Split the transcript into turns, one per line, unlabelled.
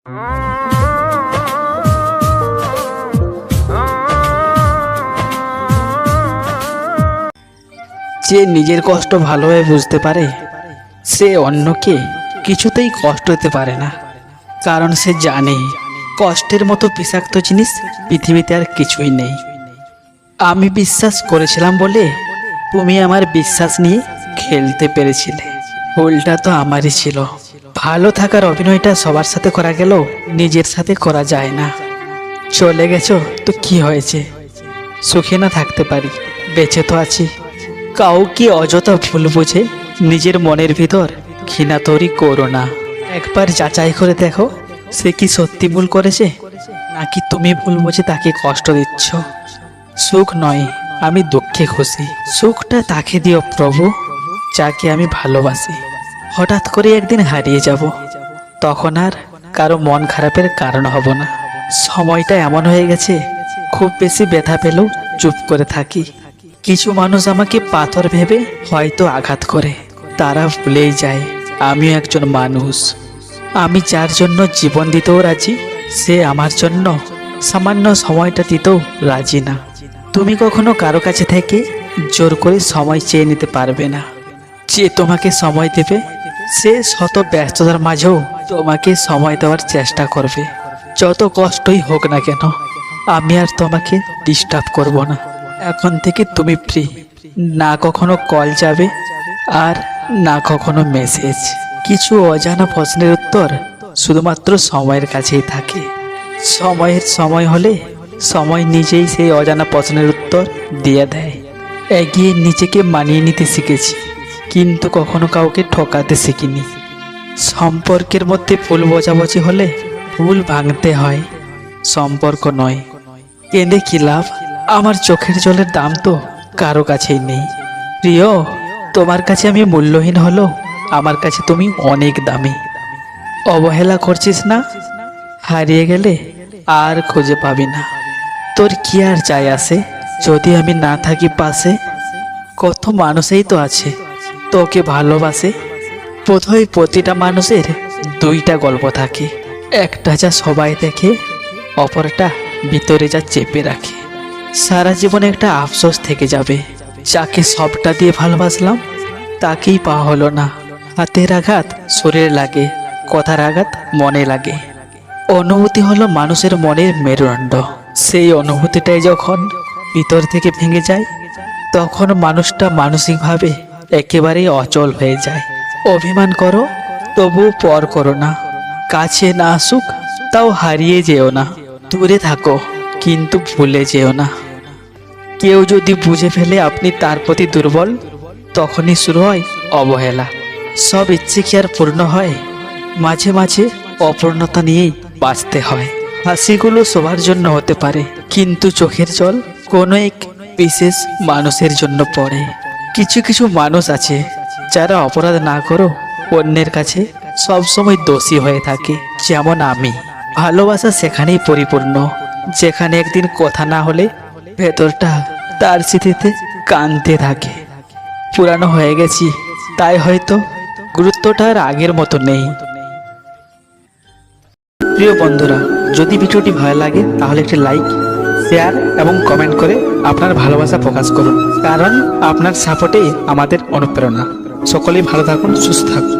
যে নিজের কষ্ট ভালোভাবে বুঝতে পারে সে অন্যকে কিছুতেই কষ্ট দিতে পারে না, কারণ সে জানে কষ্টের মতো বিষাক্ত জিনিস পৃথিবীতে আর কিছুই নেই। আমি বিশ্বাস করেছিলাম বলে তুমি আমার বিশ্বাস নিয়ে খেলতে পেরেছিলে, ভুলটা তো আমারই ছিল। ভালো থাকার অভিনয়টা সবার সাথে করা গেলেও নিজের সাথে করা যায় না। চলে গেছো তো কি হয়েছে, সুখে না থাকতে পারি, বেঁচে তো আছি। কাউকে অযথা ভুল বুঝে নিজের মনের ভিতর ঘৃণা তৈরি করো না। একবার যাচাই করে দেখো সে কি সত্যি ভুল করেছে, নাকি তুমি ভুল বুঝে তাকে কষ্ট দিচ্ছ। সুখ নয়, আমি দুঃখে খুশি। সুখটা তাকে দিও প্রভু যাকে আমি ভালোবাসি। হঠাৎ করে একদিন হারিয়ে যাব, তখন আর কারো মন খারাপের কারণ হব না। সময়টা এমন হয়ে গেছে, খুব বেশি ব্যথা পেলেও চুপ করে থাকি। কিছু মানুষ আমাকে পাথর ভেবে হয়তো আঘাত করে, তারা ভুলেই যায় আমিও একজন মানুষ। আমি যার জন্য জীবন দিতেও রাজি, সে আমার জন্য সামান্য সময়টা দিতেও রাজি না। তুমি কখনো কারো কাছে থেকে জোর করে সময় চেয়ে নিতে পারবে না। যে তোমাকে সময় দেবে সে শত ব্যস্ততার মাঝেও তোমাকে সময় দেওয়ার চেষ্টা করবে। যত কষ্টই হোক না কেন, আমি আর তোমাকে ডিস্টার্ব করব না। এখন থেকে তুমি ফ্রি, না কখনো কল যাবে আর না কখনো মেসেজ। কিছু অজানা প্রশ্নের উত্তর শুধুমাত্র সময়ের কাছেই থাকে। সময়ের সময় হলে সময় নিজেই সেই অজানা প্রশ্নের উত্তর দিয়ে দেয়। এগিয়ে নিজেকে মানিয়ে নিতে শিখেছি, কিন্তু কখনো কাউকে ঠকাতে শিখিনি। সম্পর্কের মধ্যে ভুল বোঝাবুঝি হলে ভুল ভাঙতে হয়, সম্পর্ক নয়। কেঁদে কি লাভ, আমার চোখের জলের দাম তো কারো কাছেই নেই। প্রিয়, তোমার কাছে আমি মূল্যহীন হলেও আমার কাছে তুমি অনেক দামি। অবহেলা করছিস না, হারিয়ে গেলে আর খুঁজে পাবি না। তোর কি আর চাই আসে যদি আমি না থাকি পাশে। কত মানুষই তো আছে তোকে ভালোবাসে। বোধহয় প্রতিটা মানুষের দুইটা গল্প থাকে, একটা যা সবাই দেখে, অপরটা ভিতরে যা চেপে রাখে। সারা জীবনে একটা আফসোস থেকে যাবে, যাকে সবটা দিয়ে ভালোবাসলাম তাকেই পাওয়া হলো না। হাতের আঘাত শরীরে লাগে, কথার আঘাত মনে লাগে। অনুভূতি হলো মানুষের মনের মেরুদণ্ড। সেই অনুভূতিটাই যখন ভিতর থেকে ভেঙে যায়, তখন মানুষটা মানসিকভাবে একেবারেই অচল হয়ে যায়। অভিমান করো তবু পর করো না, কাছে না আসুক তাও হারিয়ে যেও না। দূরে থাকো কিন্তু ভুলে যেও না। কেউ যদি বুঝে ফেলে আপনি তার প্রতি দুর্বল, তখনই শুরু হয় অবহেলা। সব ইচ্ছে কি আর পূর্ণ হয়? মাঝে মাঝে অপূর্ণতা নিয়েই বাঁচতে হয়। হাসিগুলো সবার জন্য হতে পারে, কিন্তু চোখের জল কোনো এক বিশেষ মানুষের জন্য পড়ে। কিছু কিছু মানুষ আছে যারা অপরাধ না করো অন্যের কাছে সবসময় দোষী হয়ে থাকে, যেমন আমি। ভালোবাসা সেখানেই পরিপূর্ণ যেখানে একদিন কথা না হলে ভেতরটা তার স্মৃতিতে কাঁদতে থাকে। পুরানো হয়ে গেছি, তাই হয়তো গুরুত্বটা আর আগের মতো নেই। প্রিয় বন্ধুরা, যদি ভিডিওটি ভালো লাগে তাহলে একটি লাইক, শেয়ার এবং কমেন্ট করে আপনার ভালোবাসা প্রকাশ করুন, কারণ আপনার সাপোর্টেই আমাদের অনুপ্রেরণা। সকলেই ভালো থাকুন, সুস্থ থাকুন।